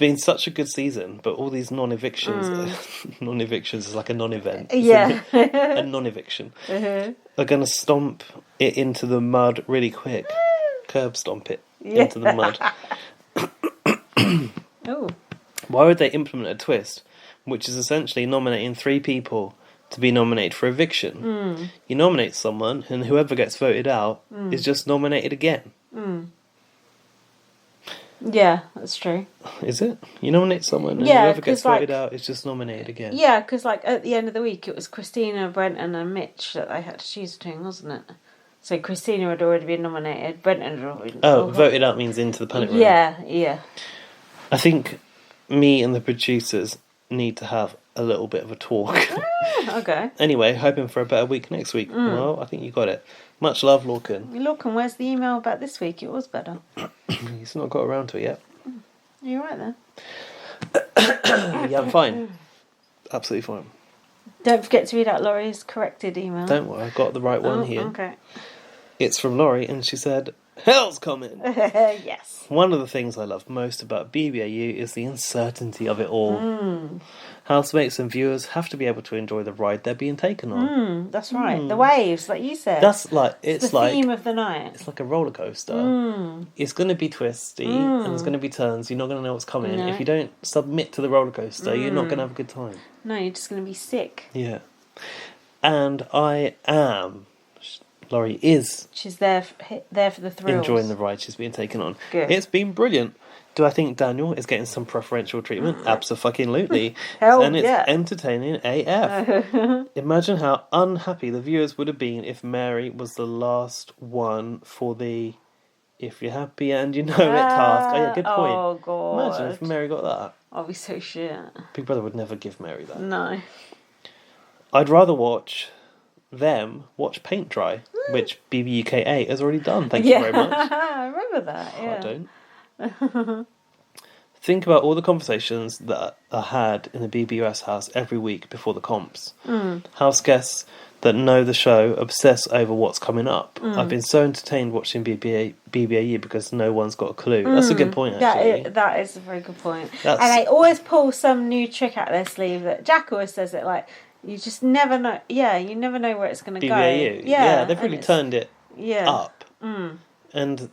been such a good season, but all these non-evictions... non-evictions is like a non-event. Yeah. A non-eviction. Are going to stomp it into the mud really quick. Curb stomp it into the mud. Oh. Why would they implement a twist, which is essentially nominating 3 people to be nominated for eviction? You nominate someone, and whoever gets voted out is just nominated again. Yeah, that's true. Is it? You nominate someone, and whoever gets voted out is just nominated again. Yeah, because like at the end of the week, it was Christina, Brenton, and Mitch that they had to choose between, wasn't it? So Christina had already been nominated. Brenton had already... voted out means into the panic room. Yeah. I think me and the producers need to have a little bit of a talk. Okay. Anyway, hoping for a better week next week. Well, I think you got it. Much love, Lorcan. Lorcan, where's the email about this week? It was better. He's not got around to it yet. Are you right there? Yeah, I'm fine. Absolutely fine. Don't forget to read out Laurie's corrected email. Don't worry, I've got the right one here. Okay. It's from Laurie, and she said, "Hell's coming!" Yes. One of the things I love most about BBAU is the uncertainty of it all. Housemates and viewers have to be able to enjoy the ride they're being taken on. That's right. The waves, like you said. That's like it's the like theme of the night. It's like a roller coaster. It's going to be twisty and there's going to be turns. You're not going to know what's coming. No. If you don't submit to the roller coaster, you're not going to have a good time. No, you're just going to be sick. Yeah. And I am. Laurie is. She's there for the thrills. Enjoying the ride she's being taken on. Good. It's been brilliant. Do I think Daniel is getting some preferential treatment? Abso-fucking-lutely. Hell and it's yeah. entertaining AF. Imagine how unhappy the viewers would have been if Mary was the last one for the "if you're happy and you know it" task. Oh yeah, good point. Oh god. Imagine if Mary got that. I'll be so shit. Big Brother would never give Mary that. No. I'd rather watch paint dry, which BBUKA has already done. Thank you very much. I remember that, yeah. I don't. Think about all the conversations that are had in the BBUS house every week before the comps. House guests that know the show obsess over what's coming up. I've been so entertained watching BBAU because no one's got a clue. That's a good point, actually. That is a very good point. And they always pull some new trick out their sleeve. That Jack always says it like, you just never know. Yeah, you never know where it's going to go. BBAU. Yeah, they've really turned it up. And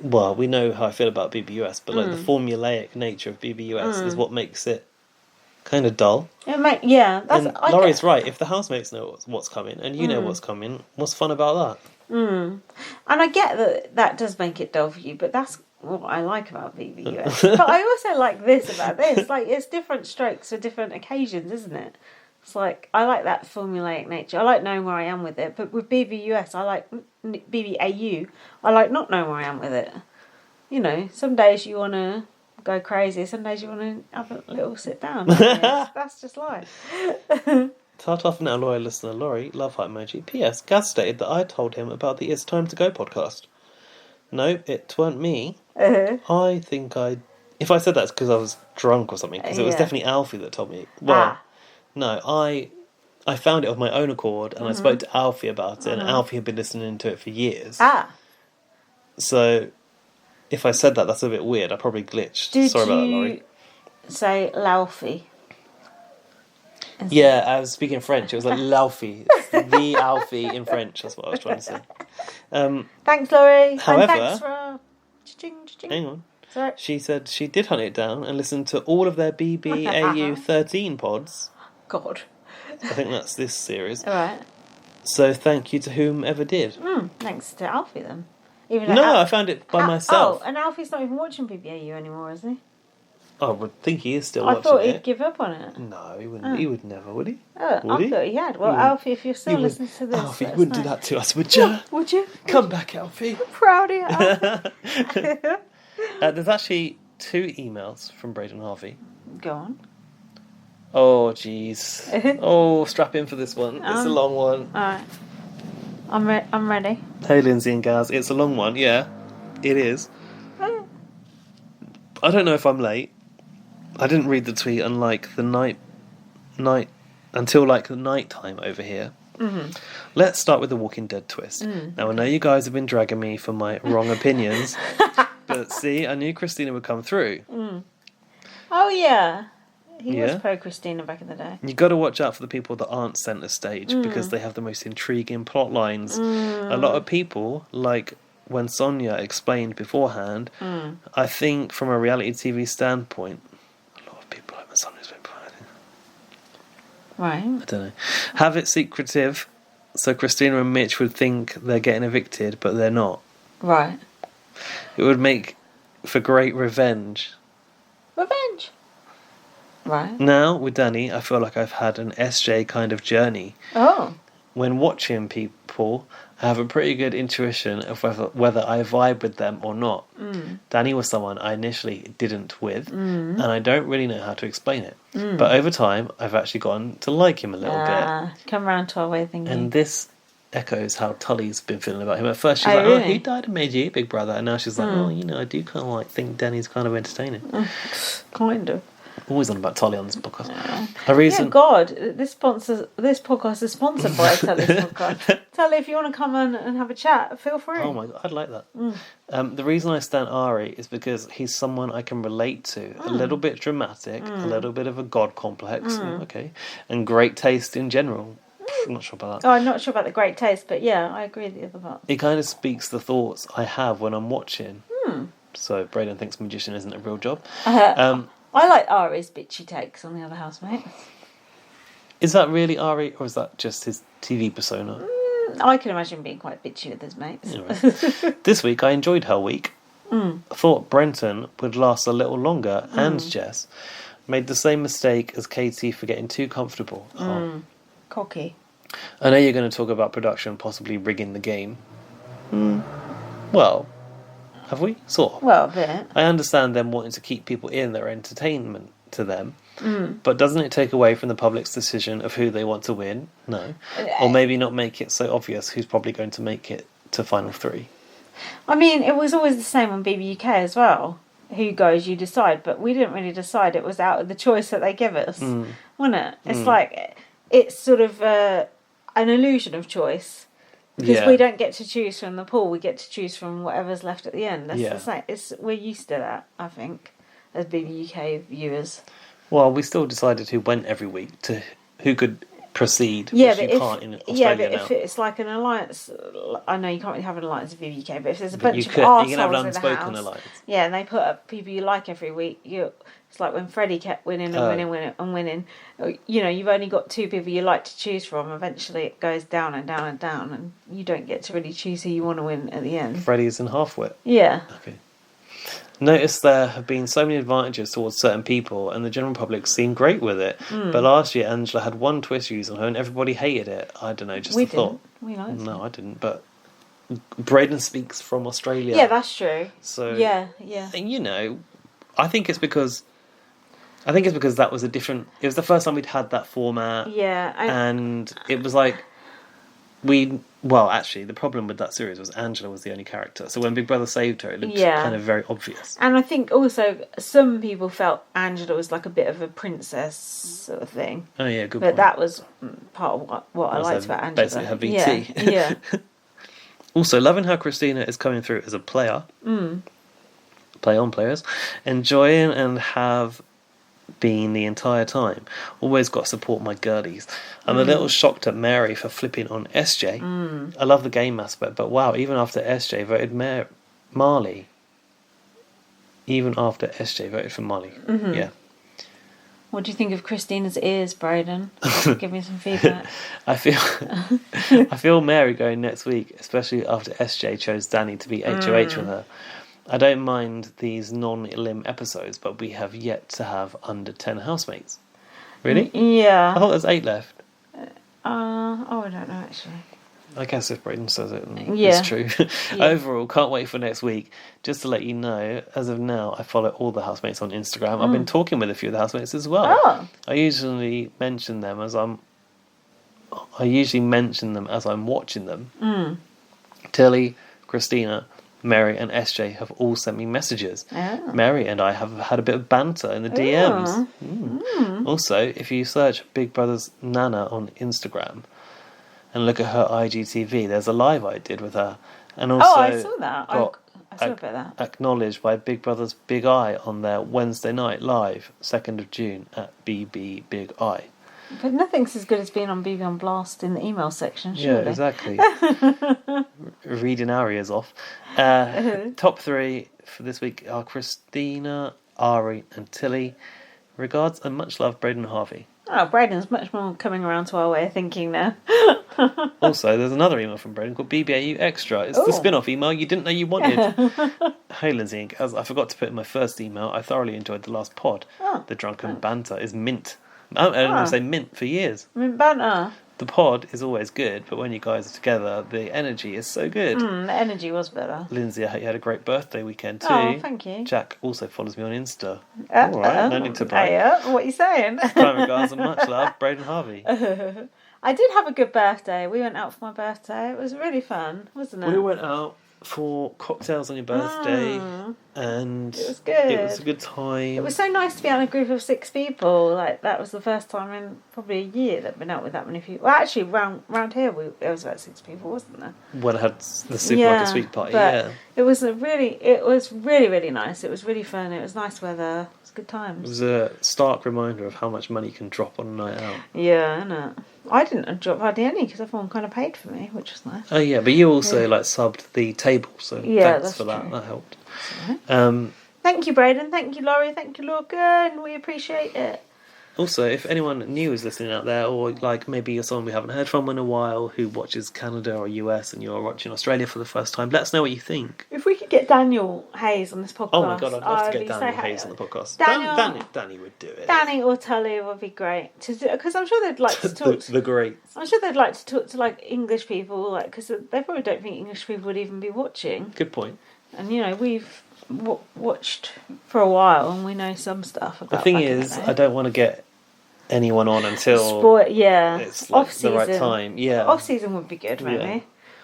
well, we know how I feel about BBUS, but like the formulaic nature of BBUS is what makes it kind of dull. Laurie's right. If the housemates know what's coming and you know what's coming, what's fun about that? And I get that does make it dull for you, but that's what I like about BBUS. But I also like this about this. Like, it's different strokes for different occasions, isn't it? It's like, I like that formulaic nature. I like knowing where I am with it. But with BBUS, I like BBAU. I like not knowing where I am with it. You know, some days you want to go crazy. Some days you want to have a little sit down. That's just life. Start off now, loyal listener Laurie. Love heart emoji. P.S. Gaz stated that I told him about the It's Time to Go podcast. No, it weren't me. I think if I said that, it's because I was drunk or something. Because it was definitely Alfie that told me. Well... No, I found it of my own accord, and I spoke to Alfie about it, and Alfie had been listening to it for years. So, if I said that, that's a bit weird. I probably glitched. Sorry about that, Laurie. Did you say Laufey? Yeah, I was speaking French. It was like Laufey. It's the Alfie in French. That's what I was trying to say. Thanks, Laurie. However, and thanks for... Hang on. Sorry. She said she did hunt it down and listen to all of their BBAU 13 pods. God. I think that's this series. All right. So thank you to whomever did. Thanks to Alfie then. I found it by myself. Oh, and Alfie's not even watching BBAU anymore, is he? I would think he is still watching it. I thought he'd give up on it. No, he wouldn't. He would never, would he? I thought he had. Well, Alfie, if you're still listening to this... Alfie, you wouldn't do that to us, would you? Would you? Come back, Alfie. I'm proud of you, Alfie. There's actually 2 emails from Braden Harvey. Go on. Oh, jeez. Oh, strap in for this one. It's a long one. Alright. I'm ready. Hey, Lindsay and Gaz. It's a long one, yeah. It is. I don't know if I'm late. I didn't read the tweet until the night time over here. Let's start with the Walking Dead twist. Now, I know you guys have been dragging me for my wrong opinions, but see, I knew Christina would come through. Oh, yeah. He Yeah. was pro Christina back in the day. You got to watch out for the people that aren't centre stage because they have the most intriguing plot lines. A lot of people, like when Sonia explained beforehand, I think from a reality TV standpoint, a lot of people like when Sonia's been beforehand. Right. I don't know. Have it secretive, so Christina and Mitch would think they're getting evicted, but they're not. Right. It would make for great revenge. Revenge. Right. Now, with Danny, I feel like I've had an SJ kind of journey. Oh. When watching people, I have a pretty good intuition of whether I vibe with them or not. Danny was someone I initially didn't with, and I don't really know how to explain it. But over time, I've actually gotten to like him a little bit. Come round to our way of thinking. And this echoes how Tully's been feeling about him. At first, she's really? oh, he died and made you big brother. And now she's like, oh, I do kind of think Danny's kind of entertaining. Kind of. Always on about Tully on this podcast. Yeah, God, this podcast is sponsored by Tully's podcast. Tully, if you want to come and have a chat, feel free. Oh my God, I'd like that. The reason I stand Ari is because he's someone I can relate to. A little bit dramatic, a little bit of a God complex, and great taste in general. I'm not sure about that. Oh, I'm not sure about the great taste, but yeah, I agree with the other part. It kind of speaks the thoughts I have when I'm watching. So Braden thinks magician isn't a real job. I like Ari's bitchy takes on the other housemates. Is that really Ari, or is that just his TV persona? I can imagine being quite bitchy with his mates. Anyway. This week I enjoyed her week. I thought Brenton would last a little longer, and Jess made the same mistake as Katie for getting too comfortable. Cocky. I know you're going to talk about production possibly rigging the game. Well, have we? Sort of. Well, a bit. I understand them wanting to keep people in their entertainment to them, but doesn't it take away from the public's decision of who they want to win? No. Or maybe not make it so obvious who's probably going to make it to Final 3. I mean, it was always the same on BBUK as well. Who goes, you decide. But we didn't really decide. It was out of the choice that they give us, wasn't it? It's like, it's sort of an illusion of choice. Because we don't get to choose from the pool, we get to choose from whatever's left at the end. That's the same. We're used to that, I think, as BBUK viewers. Well, we still decided who went every week to who could proceed, which you can't in Australia now. If it's like an alliance, I know you can't really have an alliance in BBUK, but if there's a bunch of you arseholes can have an in the unspoken house, alliance. yeah, and they put up people you like every week, it's like when Freddie kept winning and winning. You know, you've only got 2 people you like to choose from. Eventually it goes down and down and down, and you don't get to really choose who you want to win at the end. Freddie's in halfwit. Yeah. Okay. Notice there have been so many advantages towards certain people, and the general public seemed great with it. But last year, Angela had one twist used on her, and everybody hated it. I don't know, just we a thought. We liked it. No, I didn't. But Braden speaks from Australia. Yeah, that's true. So yeah. And you know, I think it's because that was it was the first time we'd had that format. Yeah. And it was like actually, the problem with that series was Angela was the only character. So when Big Brother saved her, it looked kind of very obvious. And I think also some people felt Angela was like a bit of a princess sort of thing. Oh yeah, good but point. that was part of what I liked about Angela. Basically her VT. Yeah. Also, loving how Christina is coming through as a player. Play on players. Enjoying and have been the entire time. Always got to support my girlies. I'm a little shocked at Mary for flipping on SJ. I love the game aspect, but wow, even after SJ voted Marley. Even after SJ voted for Marley. Yeah. What do you think of Christina's ears, Braden? Give me some feedback. I feel Mary going next week, especially after SJ chose Danny to be HOH with her. I don't mind these non-elim episodes, but we have yet to have under 10 housemates. Really? Yeah. I thought there's 8 left. I don't know, actually. I guess if Braden says it, it's true. Overall, can't wait for next week. Just to let you know, as of now, I follow all the housemates on Instagram. I've been talking with a few of the housemates as well. Oh. I usually mention them as I'm watching them. Tilly, Christina, Mary and SJ have all sent me messages. Oh. Mary and I have had a bit of banter in the DMs. Also, if you search Big Brother's Nana on Instagram and look at her IGTV, there's a live I did with her. And also I saw that. I I saw a bit of that. Acknowledged by Big Brother's Big Eye on their Wednesday night live, 2nd of June at BB Big Eye. But nothing's as good as being on BB on Blast in the email section, surely. Yeah, exactly. Reading our ears off. Top 3 for this week are Christina, Ari and Tilly. Regards and much love, Braden and Harvey. Oh, Braden's much more coming around to our way of thinking now. Also, there's another email from Braden called BBAU Extra. It's the spin-off email you didn't know you wanted. Hey, Lindsay, as I forgot to put in my first email, I thoroughly enjoyed the last pod. The drunken banter is mint. I'm going to say mint for years. Mint banter. The pod is always good, but when you guys are together, the energy is so good. The energy was better. Lindsay, I hope you had a great birthday weekend too. Oh, thank you. Jack also follows me on Insta. All right, no need to brag. What are you saying? Kind regards and much love, Braden Harvey. I did have a good birthday. We went out for my birthday. It was really fun, wasn't it? We went out for cocktails on your birthday, and it was good. It was a good time. It was so nice to be out in a group of 6 people. Like, that was the first time in probably a year that I've been out with that many people. Well, actually, round here there was about 6 people, wasn't there? When I had the Super Like a Sweet party, It was really, really nice. It was really fun. It was nice weather. It was good times. It was a stark reminder of how much money you can drop on a night out. Yeah, innit? I didn't drop hardly any because everyone kind of paid for me, which was nice. Oh yeah, but you also subbed the table, so thanks for that. True. That helped. Right. Thank you, Braden. Thank you, Laurie. Thank you, Logan. We appreciate it. Also, if anyone new is listening out there, or like maybe you're someone we haven't heard from in a while who watches Canada or US and you're watching Australia for the first time, let us know what you think. If we could get Daniel Hayes on this podcast. Oh my god, I'd love to get Daniel Hayes on the podcast. Danny would do it. Danny or Tully would be great because I'm sure they'd like to talk. The greats. I'm sure they'd like to talk to like English people, like because they probably don't think English people would even be watching. Good point. And we've watched for a while and we know some stuff about. The thing is, I don't want to get anyone on until it's like the right time. Yeah, off season would be good, maybe. Yeah.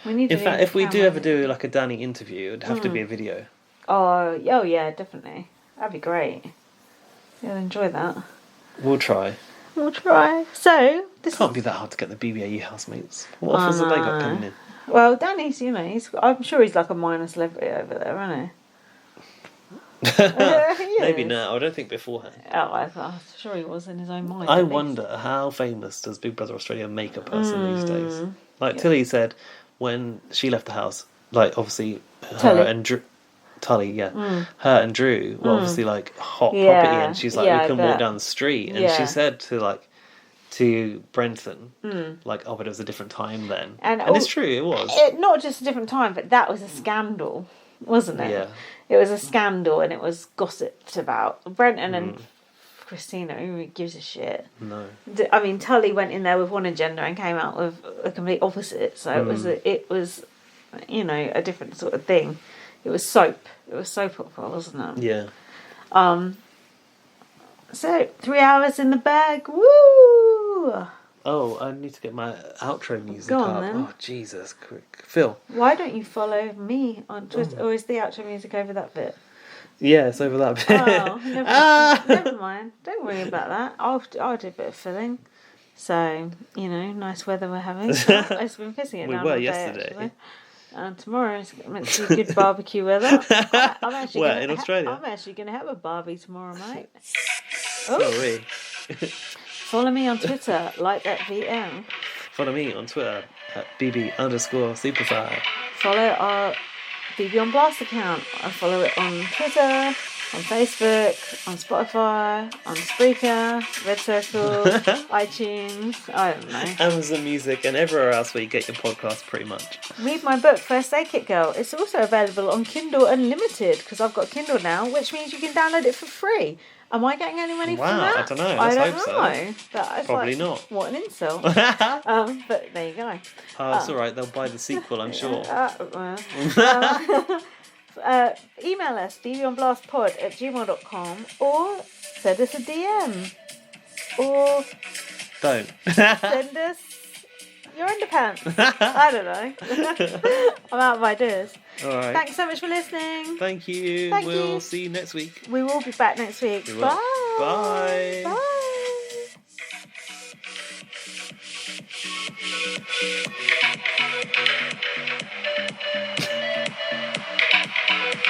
We need. In fact, if we do ever do like a Danny interview, it'd have to be a video. Oh yeah, definitely. That'd be great. You'll enjoy that. We'll try. So this can't be that hard to get the BBAU housemates. What offers have they got coming in? Well, Danny's, I'm sure he's like a minor celebrity over there, isn't he? Maybe now. I don't think beforehand. Oh, I'm sure he was in his own mind. I wonder how famous does Big Brother Australia make a person these days? Like Tilly said, when she left the house, like obviously her and Drew, her and Drew were obviously like hot property, and she's like, we couldn't walk down the street, and she said to Brenton, like, oh, but it was a different time then, and it's true, it was. Not just a different time, but that was a scandal, wasn't it? Yeah. It was a scandal and it was gossiped about. Brenton and Christina, who gives a shit? No. I mean, Tully went in there with one agenda and came out with a complete opposite. So it was a different sort of thing. It was soap. It was soap opera, wasn't it? Yeah. So 3 hours in the bag. Woo! Oh, I need to get my outro music Go on, up. then. Oh, Jesus. Quick. Phil. Why don't you follow me on Twitter? Or is the outro music over that bit? Yeah, it's over that bit. Oh, never mind. Don't worry about that. I'll do a bit of filling. So, nice weather we're having. It's been pissing it down all day, yesterday. Actually. And tomorrow is meant to be good barbecue weather. I'm actually Where, in Australia? I'm actually going to have a barbie tomorrow, mate. So are we. Follow me on Twitter, like that VM. Follow me on Twitter at BB_Superfly. Follow our BB on Blast account. I follow it on Twitter, on Facebook, on Spotify, on Spreaker, Red Circle, iTunes, I don't know. Amazon Music and everywhere else where you get your podcast, pretty much. Read my book, First Aid Kit Girl. It's also available on Kindle Unlimited, because I've got Kindle now, which means you can download it for free. Am I getting any money from that? I don't know. Let's hope so. That's probably not. What an insult. But there you go. It's all right. They'll buy the sequel, I'm sure. Email us, bbonblastpod@gmail.com, or send us a DM. Or don't. Send us your underpants. I don't know. I'm out of ideas. All right. Thanks so much for listening. Thank you. We'll see you next week. We will be back next week. Bye. Bye. Bye.